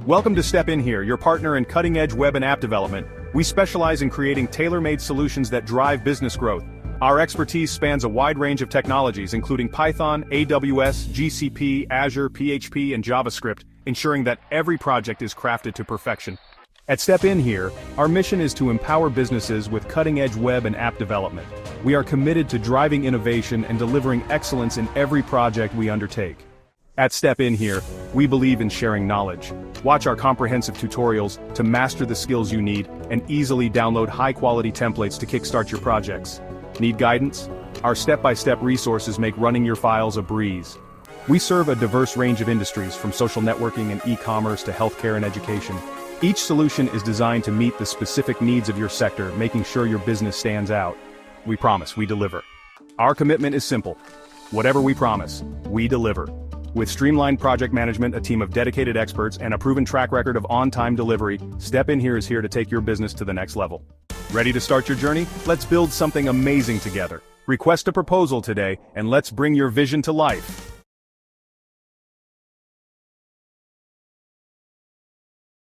Welcome to Step In Here, your partner in cutting-edge web and app development. We specialize in creating tailor-made solutions that drive business growth. Our expertise spans a wide range of technologies, including Python, AWS, GCP, Azure, PHP, and JavaScript, ensuring that every project is crafted to perfection. At Step In Here, our mission is to empower businesses with cutting-edge web and app development. We are committed to driving innovation and delivering excellence in every project we undertake. At Step In Here, we believe in sharing knowledge. Watch our comprehensive tutorials to master the skills you need and easily download high-quality templates to kickstart your projects. Need guidance? Our step-by-step resources make running your files a breeze. We serve a diverse range of industries, from social networking and e-commerce to healthcare and education. Each solution is designed to meet the specific needs of your sector, making sure your business stands out. We promise, we deliver. Our commitment is simple. Whatever we promise, we deliver. With streamlined project management, a team of dedicated experts, and a proven track record of on-time delivery, Step In Here is here to take your business to the next level. Ready to start your journey? Let's build something amazing together. Request a proposal today, and let's bring your vision to life.